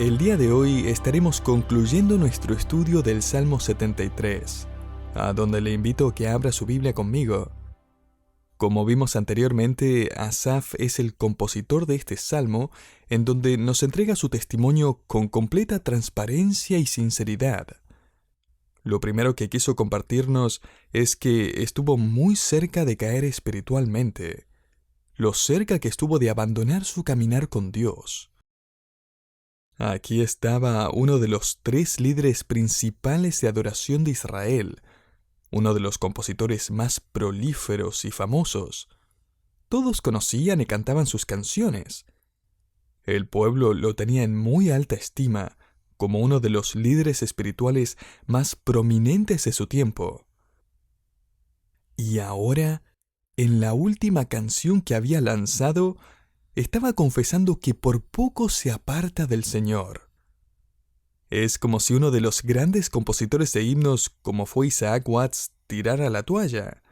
El día de hoy estaremos concluyendo nuestro estudio del Salmo 73, a donde le invito a que abra su Biblia conmigo. Como vimos anteriormente, Asaf es el compositor de este salmo, en donde nos entrega su testimonio con completa transparencia y sinceridad. Lo primero que quiso compartirnos es que estuvo muy cerca de caer espiritualmente, lo cerca que estuvo de abandonar su caminar con Dios. Aquí estaba uno de los 3 líderes principales de adoración de Israel, uno de los compositores más prolíferos y famosos. Todos conocían y cantaban sus canciones. El pueblo lo tenía en muy alta estima, como uno de los líderes espirituales más prominentes de su tiempo. Y ahora, en la última canción que había lanzado, estaba confesando que por poco se aparta del Señor. Es como si uno de los grandes compositores de himnos, como fue Isaac Watts, tirara la toalla.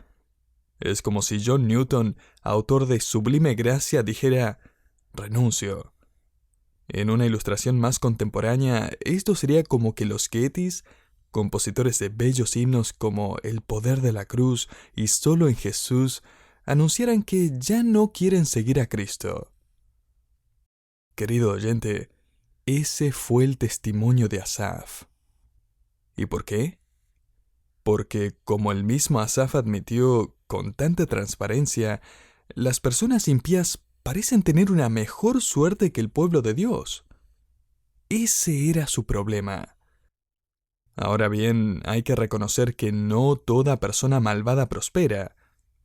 Es como si John Newton, autor de Sublime Gracia, dijera: renuncio. En una ilustración más contemporánea, esto sería como que los Gettys, compositores de bellos himnos como El poder de la cruz y Solo en Jesús, anunciaran que ya no quieren seguir a Cristo. Querido oyente, ese fue el testimonio de Asaf. ¿Y por qué? Porque, como el mismo Asaf admitió con tanta transparencia, las personas impías parecen tener una mejor suerte que el pueblo de Dios. Ese era su problema. Ahora bien, hay que reconocer que no toda persona malvada prospera,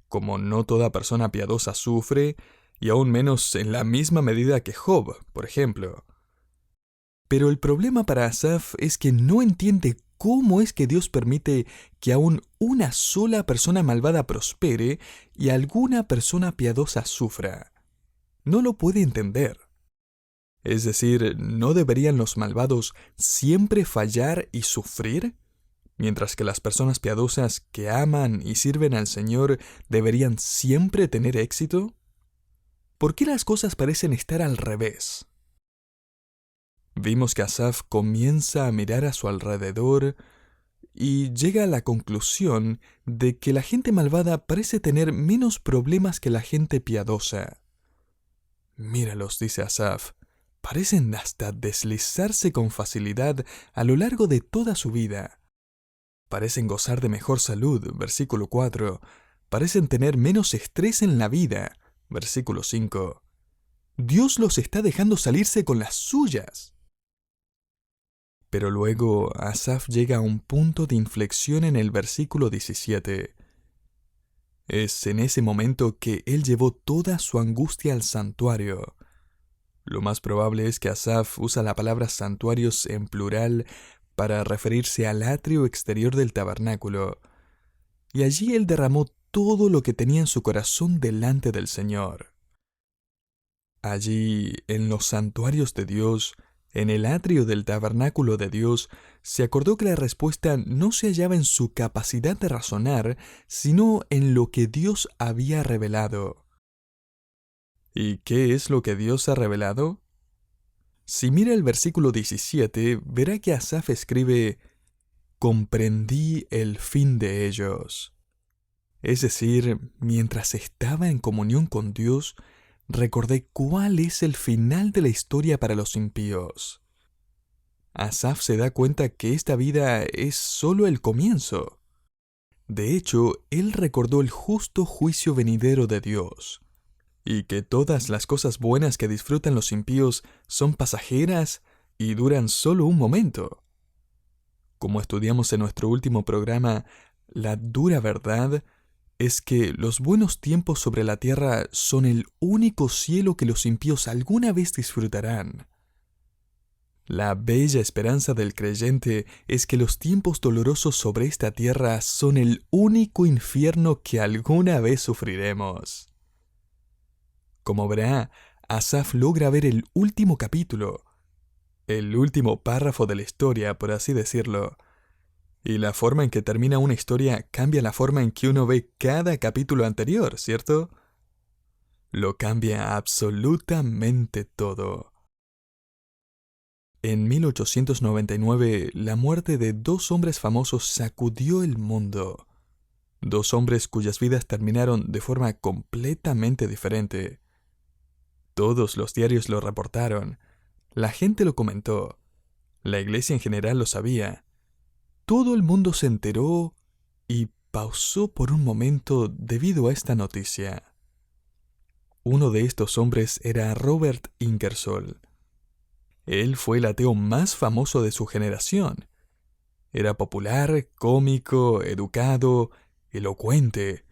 como no toda persona piadosa sufre, y aún menos en la misma medida que Job, por ejemplo. Pero el problema para Asaf es que no entiende cómo es que Dios permite que aún una sola persona malvada prospere y alguna persona piadosa sufra. No lo puede entender. Es decir, ¿no deberían los malvados siempre fallar y sufrir? Mientras que las personas piadosas que aman y sirven al Señor deberían siempre tener éxito. ¿Por qué las cosas parecen estar al revés? Vimos que Asaf comienza a mirar a su alrededor y llega a la conclusión de que la gente malvada parece tener menos problemas que la gente piadosa. Míralos, dice Asaf, parecen hasta deslizarse con facilidad a lo largo de toda su vida. Parecen gozar de mejor salud, versículo 4. Parecen tener menos estrés en la vida, versículo 5. Dios los está dejando salirse con las suyas. Pero luego Asaf llega a un punto de inflexión en el versículo 17. Es en ese momento que él llevó toda su angustia al santuario. Lo más probable es que Asaf usa la palabra santuarios en plural para referirse al atrio exterior del tabernáculo, y allí él derramó todo lo que tenía en su corazón delante del Señor. Allí, en los santuarios de Dios, en el atrio del tabernáculo de Dios, se acordó que la respuesta no se hallaba en su capacidad de razonar, sino en lo que Dios había revelado. ¿Y qué es lo que Dios ha revelado? Si mira el versículo 17, verá que Asaf escribe: comprendí el fin de ellos. Es decir, mientras estaba en comunión con Dios, recordé cuál es el final de la historia para los impíos. Asaf se da cuenta que esta vida es solo el comienzo. De hecho, él recordó el justo juicio venidero de Dios, y que todas las cosas buenas que disfrutan los impíos son pasajeras y duran solo un momento. Como estudiamos en nuestro último programa, la dura verdad es que los buenos tiempos sobre la tierra son el único cielo que los impíos alguna vez disfrutarán. La bella esperanza del creyente es que los tiempos dolorosos sobre esta tierra son el único infierno que alguna vez sufriremos. Como verá, Asaf logra ver el último capítulo, el último párrafo de la historia, por así decirlo. Y la forma en que termina una historia cambia la forma en que uno ve cada capítulo anterior, ¿cierto? Lo cambia absolutamente todo. En 1899, la muerte de dos hombres famosos sacudió el mundo. Dos hombres cuyas vidas terminaron de forma completamente diferente. Todos los diarios lo reportaron, la gente lo comentó, la iglesia en general lo sabía. Todo el mundo se enteró y pausó por un momento debido a esta noticia. Uno de estos hombres era Robert Ingersoll. Él fue el ateo más famoso de su generación. Era popular, cómico, educado, elocuente.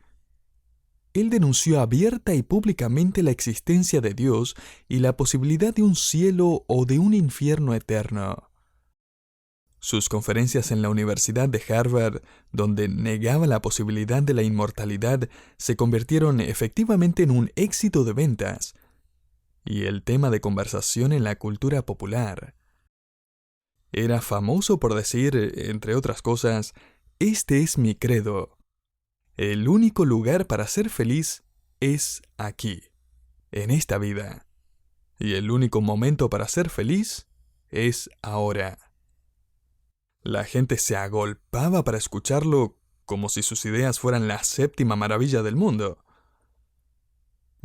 Él denunció abierta y públicamente la existencia de Dios y la posibilidad de un cielo o de un infierno eterno. Sus conferencias en la Universidad de Harvard, donde negaba la posibilidad de la inmortalidad, se convirtieron efectivamente en un éxito de ventas y el tema de conversación en la cultura popular. Era famoso por decir, entre otras cosas, «Este es mi credo. El único lugar para ser feliz es aquí, en esta vida. Y el único momento para ser feliz es ahora». La gente se agolpaba para escucharlo como si sus ideas fueran la séptima maravilla del mundo.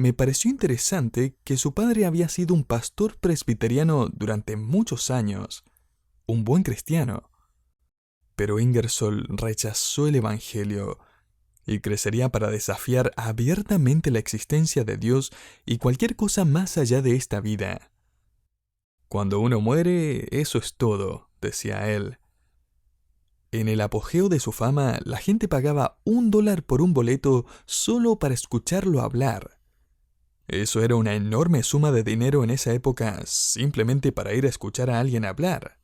Me pareció interesante que su padre había sido un pastor presbiteriano durante muchos años, un buen cristiano. Pero Ingersoll rechazó el Evangelio y crecería para desafiar abiertamente la existencia de Dios y cualquier cosa más allá de esta vida. Cuando uno muere, eso es todo, decía él. En el apogeo de su fama, la gente pagaba $1 por un boleto solo para escucharlo hablar. Eso era una enorme suma de dinero en esa época simplemente para ir a escuchar a alguien hablar.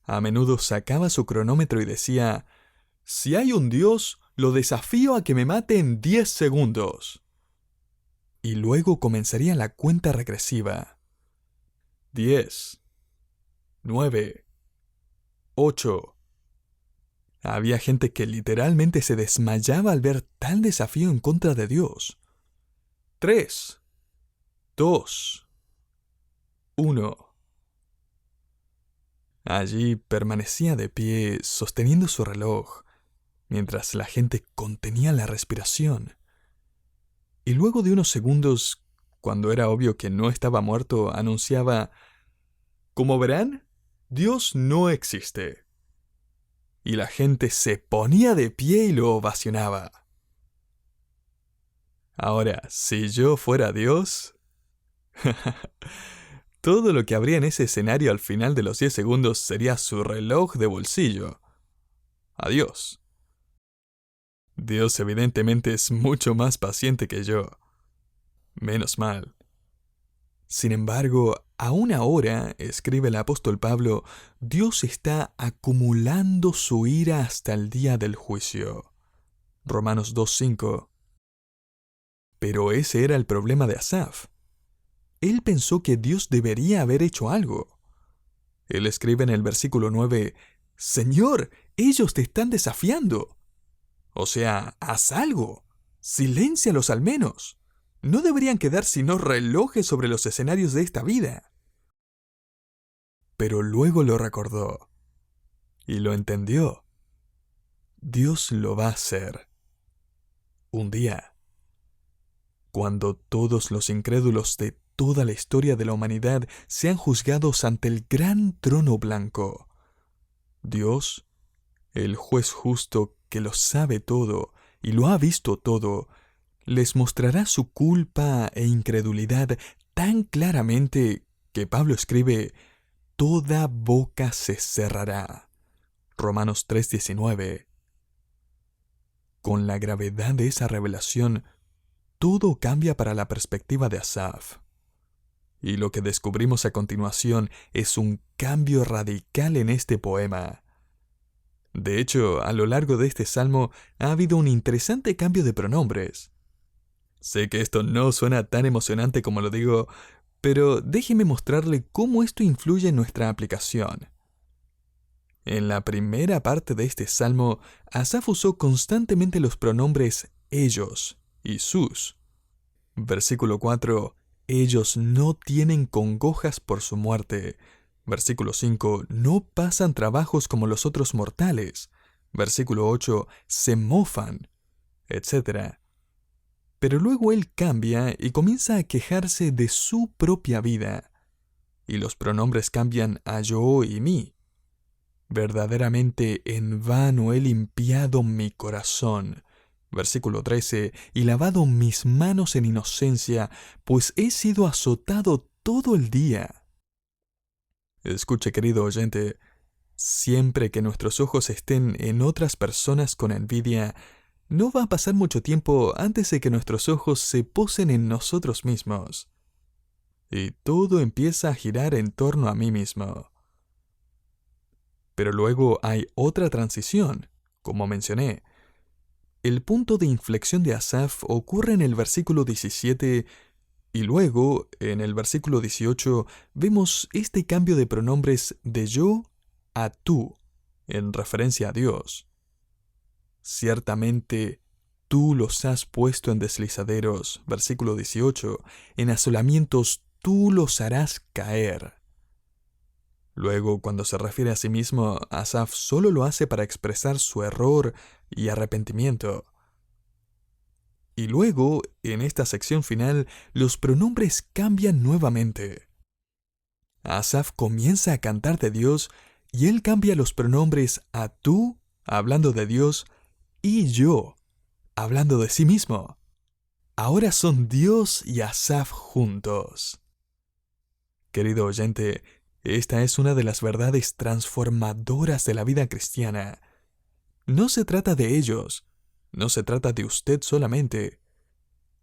A menudo sacaba su cronómetro y decía, «Si hay un Dios, lo desafío a que me mate en 10 segundos». Y luego comenzaría la cuenta regresiva. 10, 9, 8. Había gente que literalmente se desmayaba al ver tal desafío en contra de Dios. 3, 2, 1. Allí permanecía de pie, sosteniendo su reloj, mientras la gente contenía la respiración. Y luego de unos segundos, cuando era obvio que no estaba muerto, anunciaba, «Como verán, Dios no existe». Y la gente se ponía de pie y lo ovacionaba. Ahora, si yo fuera Dios, todo lo que habría en ese escenario al final de los 10 segundos sería su reloj de bolsillo. Adiós. Dios evidentemente es mucho más paciente que yo. Menos mal. Sin embargo, aún ahora, escribe el apóstol Pablo, Dios está acumulando su ira hasta el día del juicio. Romanos 2:5. Pero ese era el problema de Asaf. Él pensó que Dios debería haber hecho algo. Él escribe en el versículo 9, «Señor, ellos te están desafiando. O sea, haz algo. Siléncialos al menos. No deberían quedar sino relojes sobre los escenarios de esta vida». Pero luego lo recordó y lo entendió. Dios lo va a hacer. Un día, cuando todos los incrédulos de toda la historia de la humanidad sean juzgados ante el gran trono blanco, Dios, el juez justo que lo sabe todo y lo ha visto todo, les mostrará su culpa e incredulidad tan claramente que Pablo escribe, «Toda boca se cerrará». Romanos 3:19. Con la gravedad de esa revelación, todo cambia para la perspectiva de Asaf. Y lo que descubrimos a continuación es un cambio radical en este poema. De hecho, a lo largo de este salmo ha habido un interesante cambio de pronombres. Sé que esto no suena tan emocionante como lo digo, pero déjeme mostrarle cómo esto influye en nuestra aplicación. En la primera parte de este salmo, Asaf usó constantemente los pronombres ellos y sus. Versículo 4, ellos no tienen congojas por su muerte, Versículo 5, no pasan trabajos como los otros mortales. Versículo 8, se mofan, etc. Pero luego él cambia y comienza a quejarse de su propia vida. Y los pronombres cambian a yo y mí. Verdaderamente en vano he limpiado mi corazón. Versículo 13, y lavado mis manos en inocencia, pues he sido azotado todo el día. Escuche, querido oyente, siempre que nuestros ojos estén en otras personas con envidia, no va a pasar mucho tiempo antes de que nuestros ojos se posen en nosotros mismos. Y todo empieza a girar en torno a mí mismo. Pero luego hay otra transición, como mencioné. El punto de inflexión de Asaf ocurre en el versículo 17 y luego, en el versículo 18, vemos este cambio de pronombres de yo a tú, en referencia a Dios. Ciertamente, tú los has puesto en deslizaderos, versículo 18, en asolamientos tú los harás caer. Luego, cuando se refiere a sí mismo, Asaf solo lo hace para expresar su error y arrepentimiento. Y luego, en esta sección final, los pronombres cambian nuevamente. Asaf comienza a cantar de Dios y él cambia los pronombres a tú, hablando de Dios, y yo, hablando de sí mismo. Ahora son Dios y Asaf juntos. Querido oyente, esta es una de las verdades transformadoras de la vida cristiana. No se trata de ellos, no se trata de usted solamente.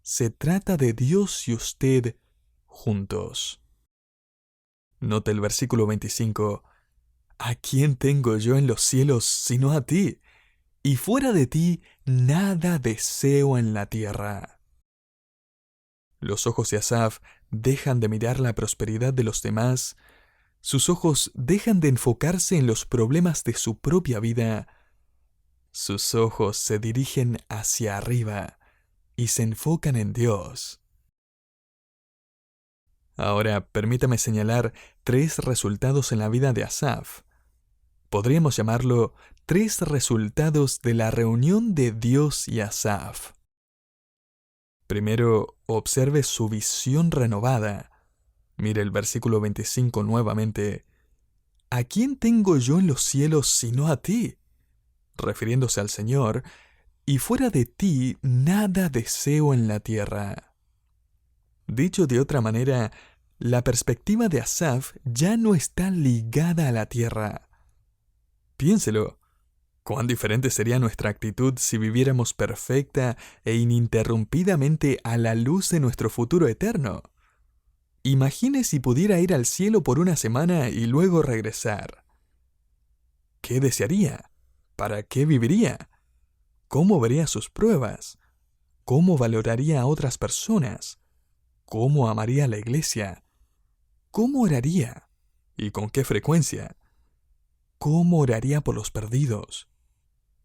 Se trata de Dios y usted juntos. Note el versículo 25. ¿A quién tengo yo en los cielos sino a ti? Y fuera de ti nada deseo en la tierra. Los ojos de Asaf dejan de mirar la prosperidad de los demás. Sus ojos dejan de enfocarse en los problemas de su propia vida. Sus ojos se dirigen hacia arriba y se enfocan en Dios. Ahora, permítame señalar 3 resultados en la vida de Asaf. Podríamos llamarlo 3 resultados de la reunión de Dios y Asaf. Primero, observe su visión renovada. Mire el versículo 25 nuevamente. ¿A quién tengo yo en los cielos sino a ti? Refiriéndose al Señor, y fuera de ti nada deseo en la tierra. Dicho de otra manera, la perspectiva de Asaf ya no está ligada a la tierra. Piénselo, cuán diferente sería nuestra actitud si viviéramos perfecta e ininterrumpidamente a la luz de nuestro futuro eterno. Imagine si pudiera ir al cielo por una semana y luego regresar. ¿Qué desearía? ¿Para qué viviría? ¿Cómo vería sus pruebas? ¿Cómo valoraría a otras personas? ¿Cómo amaría a la iglesia? ¿Cómo oraría? ¿Y con qué frecuencia? ¿Cómo oraría por los perdidos?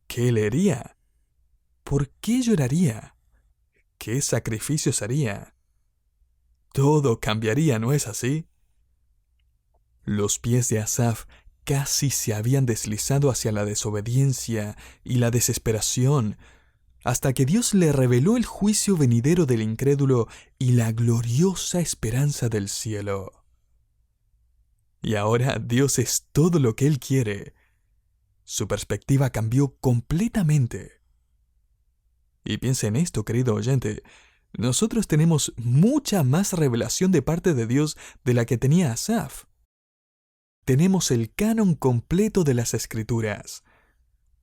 ¿Qué leería? ¿Por qué lloraría? ¿Qué sacrificios haría? Todo cambiaría, ¿no es así? Los pies de Asaf casi se habían deslizado hacia la desobediencia y la desesperación, hasta que Dios le reveló el juicio venidero del incrédulo y la gloriosa esperanza del cielo. Y ahora Dios es todo lo que Él quiere. Su perspectiva cambió completamente. Y piensa en esto, querido oyente. Nosotros tenemos mucha más revelación de parte de Dios de la que tenía Asaf. Tenemos el canon completo de las Escrituras.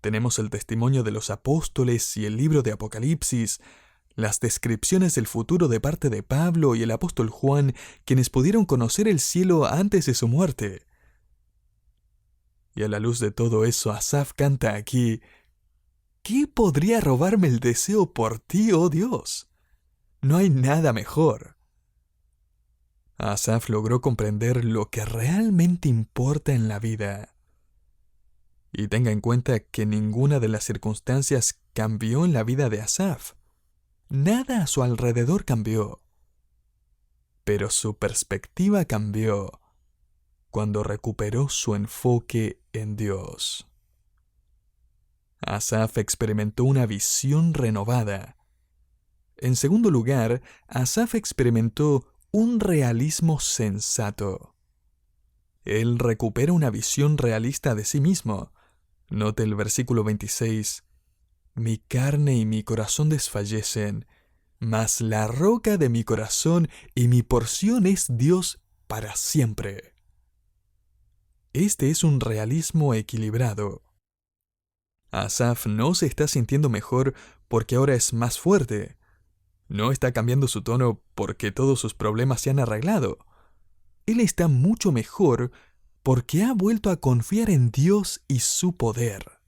Tenemos el testimonio de los apóstoles y el libro de Apocalipsis, las descripciones del futuro de parte de Pablo y el apóstol Juan, quienes pudieron conocer el cielo antes de su muerte. Y a la luz de todo eso, Asaf canta aquí: ¿qué podría robarme el deseo por ti, oh Dios? No hay nada mejor. Asaf logró comprender lo que realmente importa en la vida. Y tenga en cuenta que ninguna de las circunstancias cambió en la vida de Asaf. Nada a su alrededor cambió. Pero su perspectiva cambió. cuando recuperó su enfoque en Dios. Asaf experimentó una visión renovada. En segundo lugar, Asaf experimentó un realismo sensato. Él recupera una visión realista de sí mismo. Note el versículo 26. Mi carne y mi corazón desfallecen, mas la roca de mi corazón y mi porción es Dios para siempre. Este es un realismo equilibrado. Asaf no se está sintiendo mejor porque ahora es más fuerte. No está cambiando su tono porque todos sus problemas se han arreglado. Él está mucho mejor porque ha vuelto a confiar en Dios y su poder.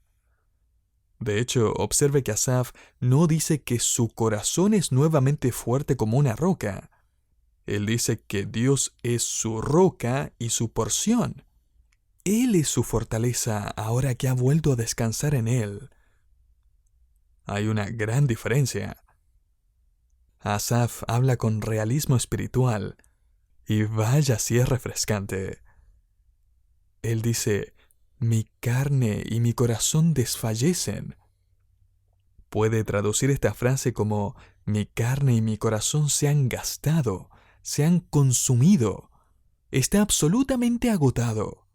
De hecho, observe que Asaf no dice que su corazón es nuevamente fuerte como una roca. Él dice que Dios es su roca y su porción. Él es su fortaleza ahora que ha vuelto a descansar en Él. Hay una gran diferencia. Asaf habla con realismo espiritual, y vaya si es refrescante. Él dice, mi carne y mi corazón desfallecen. Puede traducir esta frase como, mi carne y mi corazón se han gastado, se han consumido, está absolutamente agotado.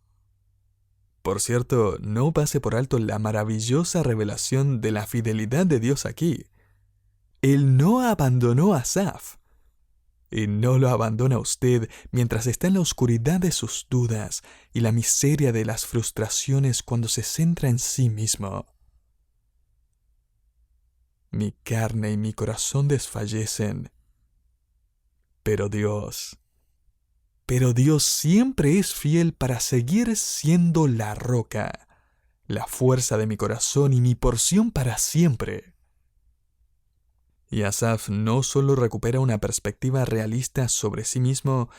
Por cierto, no pase por alto la maravillosa revelación de la fidelidad de Dios aquí. Él no abandonó a Asaf. Y no lo abandona usted mientras está en la oscuridad de sus dudas y la miseria de las frustraciones cuando se centra en sí mismo. Mi carne y mi corazón desfallecen, pero Dios siempre es fiel para seguir siendo la roca, la fuerza de mi corazón y mi porción para siempre. Y Asaf no solo recupera una perspectiva realista sobre sí mismo,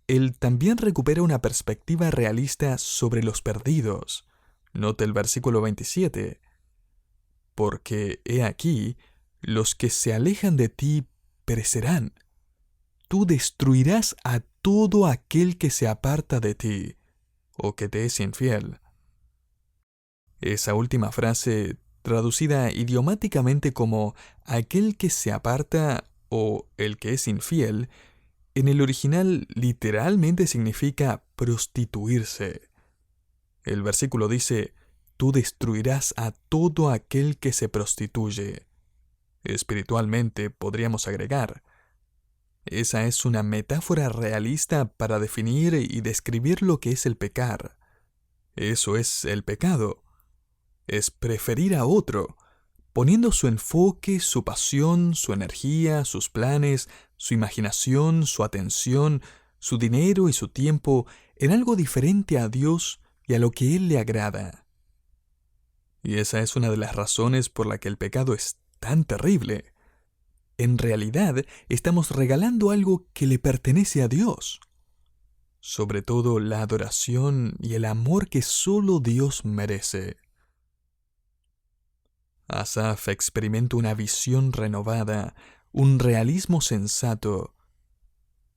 él también recupera una perspectiva realista sobre los perdidos. Note el versículo 27. Porque, he aquí, los que se alejan de ti perecerán. Tú destruirás a todo aquel que se aparta de ti, o que te es infiel. Esa última frase, traducida idiomáticamente como aquel que se aparta o el que es infiel, en el original literalmente significa prostituirse. El versículo dice, tú destruirás a todo aquel que se prostituye. Espiritualmente podríamos agregar, esa es una metáfora realista para definir y describir lo que es el pecar. Eso es el pecado. Es preferir a otro, poniendo su enfoque, su pasión, su energía, sus planes, su imaginación, su atención, su dinero y su tiempo en algo diferente a Dios y a lo que Él le agrada. Y esa es una de las razones por la que el pecado es tan terrible. En realidad, estamos regalando algo que le pertenece a Dios. Sobre todo la adoración y el amor que solo Dios merece. Asaf experimenta una visión renovada, un realismo sensato.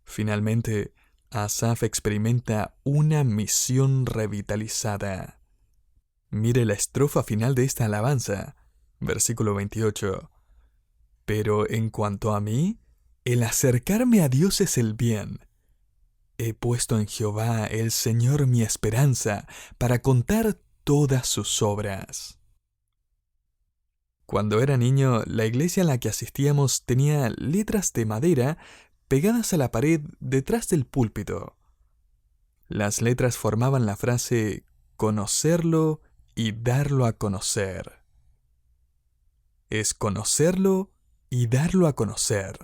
Finalmente, Asaf experimenta una misión revitalizada. Mire la estrofa final de esta alabanza, versículo 28. Pero en cuanto a mí, el acercarme a Dios es el bien. He puesto en Jehová, el Señor, mi esperanza, para contar todas sus obras. Cuando era niño, la iglesia a la que asistíamos tenía letras de madera pegadas a la pared detrás del púlpito. Las letras formaban la frase conocerlo y darlo a conocer. Es conocerlo y darlo a conocer.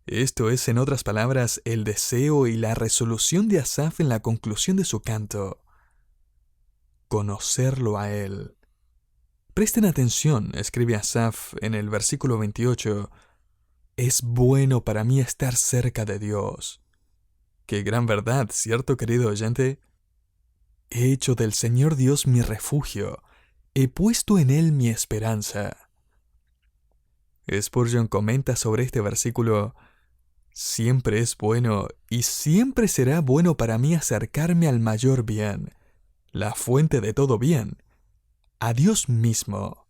Esto es, en otras palabras, el deseo y la resolución de Asaf en la conclusión de su canto. Conocerlo a Él. Presten atención, escribe Asaf en el versículo 28. Es bueno para mí estar cerca de Dios. Qué gran verdad, ¿cierto, querido oyente? He hecho del Señor Dios mi refugio. He puesto en Él mi esperanza. Spurgeon comenta sobre este versículo: Siempre es bueno y siempre será bueno para mí acercarme al mayor bien, la fuente de todo bien, a Dios mismo.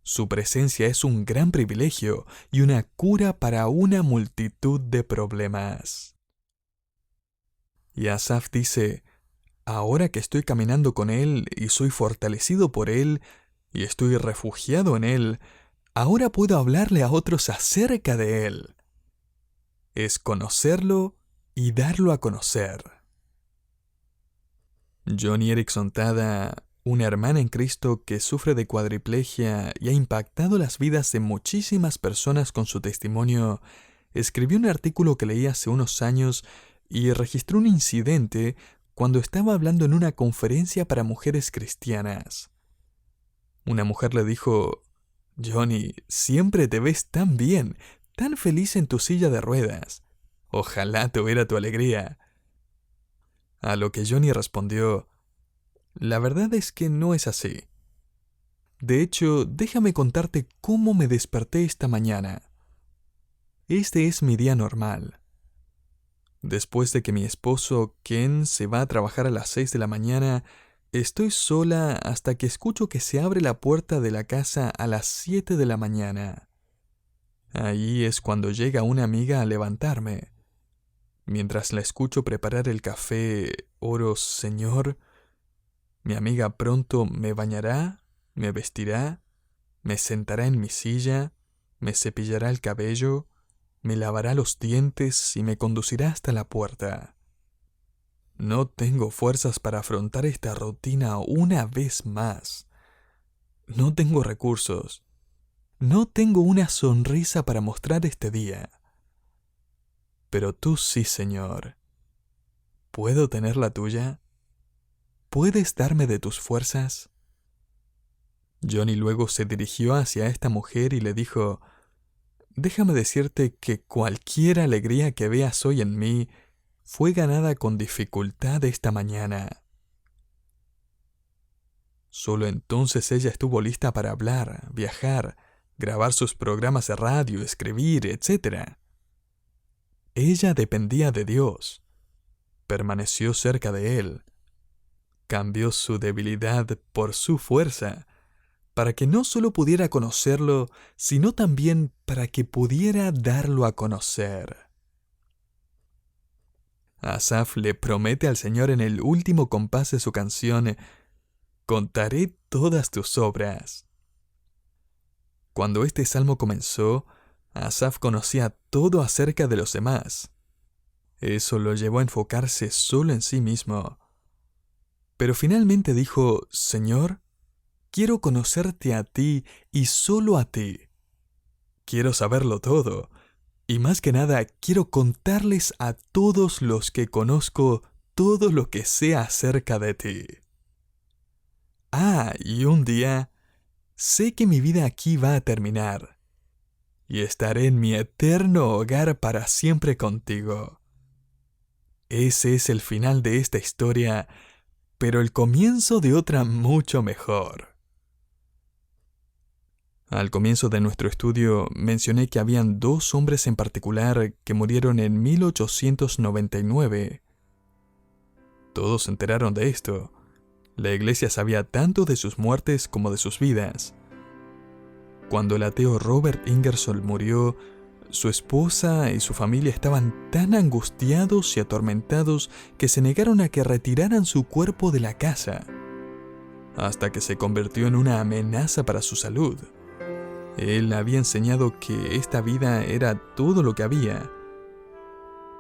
Su presencia es un gran privilegio y una cura para una multitud de problemas. Y Asaf dice, ahora que estoy caminando con Él y soy fortalecido por Él y estoy refugiado en Él, ahora puedo hablarle a otros acerca de Él. Es conocerlo y darlo a conocer. Joni Eareckson Tada, una hermana en Cristo que sufre de cuadriplegia y ha impactado las vidas de muchísimas personas con su testimonio, escribió un artículo que leí hace unos años y registró un incidente cuando estaba hablando en una conferencia para mujeres cristianas. Una mujer le dijo, Joni, siempre te ves tan bien, tan feliz en tu silla de ruedas. Ojalá tuviera tu alegría. A lo que Joni respondió, la verdad es que no es así. De hecho, déjame contarte cómo me desperté esta mañana. Este es mi día normal. Después de que mi esposo, Ken, se va a trabajar a las 6 de la mañana, estoy sola hasta que escucho que se abre la puerta de la casa a las 7 de la mañana. Ahí es cuando llega una amiga a levantarme. Mientras la escucho preparar el café, oro, Señor, mi amiga pronto me bañará, me vestirá, me sentará en mi silla, me cepillará el cabello, me lavará los dientes y me conducirá hasta la puerta. No tengo fuerzas para afrontar esta rutina una vez más. No tengo recursos. No tengo una sonrisa para mostrar este día. Pero tú sí, Señor. ¿Puedo tener la tuya? ¿Puedes darme de tus fuerzas? Joni luego se dirigió hacia esta mujer y le dijo, déjame decirte que cualquier alegría que veas hoy en mí fue ganada con dificultad esta mañana. Solo entonces ella estuvo lista para hablar, viajar, grabar sus programas de radio, escribir, etc. Ella dependía de Dios. Permaneció cerca de Él. Cambió su debilidad por su fuerza, para que no solo pudiera conocerlo, sino también para que pudiera darlo a conocer. Asaf le promete al Señor en el último compás de su canción, contaré todas tus obras. Cuando este salmo comenzó, Asaf conocía todo acerca de los demás. Eso lo llevó a enfocarse solo en sí mismo. Pero finalmente dijo, Señor, quiero conocerte a ti y solo a ti. Quiero saberlo todo, y más que nada quiero contarles a todos los que conozco todo lo que sé acerca de ti. Y un día, sé que mi vida aquí va a terminar, y estaré en mi eterno hogar para siempre contigo. Ese es el final de esta historia, pero el comienzo de otra mucho mejor. Al comienzo de nuestro estudio mencioné que habían dos hombres en particular que murieron en 1899. Todos se enteraron de esto. La iglesia sabía tanto de sus muertes como de sus vidas. Cuando el ateo Robert Ingersoll murió, su esposa y su familia estaban tan angustiados y atormentados que se negaron a que retiraran su cuerpo de la casa, hasta que se convirtió en una amenaza para su salud. Él había enseñado que esta vida era todo lo que había.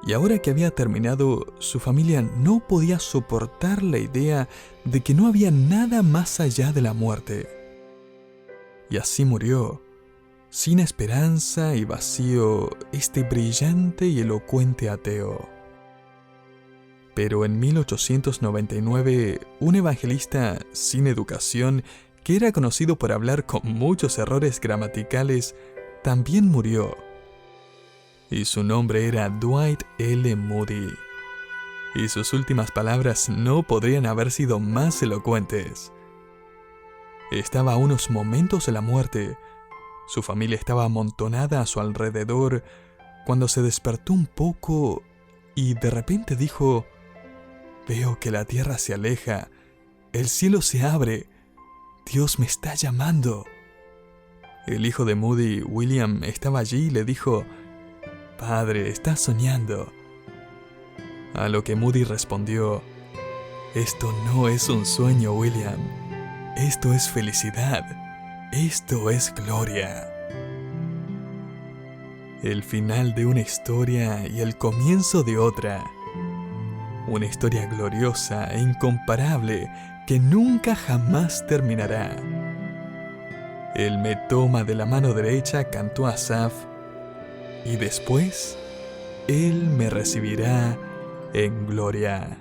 Y ahora que había terminado, su familia no podía soportar la idea de que no había nada más allá de la muerte. Y así murió, sin esperanza y vacío, este brillante y elocuente ateo. Pero en 1899, un evangelista sin educación, que era conocido por hablar con muchos errores gramaticales, también murió. Y su nombre era Dwight L. Moody. Y sus últimas palabras no podrían haber sido más elocuentes. Estaba a unos momentos de la muerte. Su familia estaba amontonada a su alrededor, cuando se despertó un poco y de repente dijo: «Veo que la tierra se aleja, el cielo se abre, Dios me está llamando». El hijo de Moody, William, estaba allí y le dijo: «Padre, estás soñando». A lo que Moody respondió: «Esto no es un sueño, William. Esto es felicidad. Esto es gloria». El final de una historia y el comienzo de otra. Una historia gloriosa e incomparable que nunca jamás terminará. Él me toma de la mano derecha, cantó Asaf, y después Él me recibirá en gloria.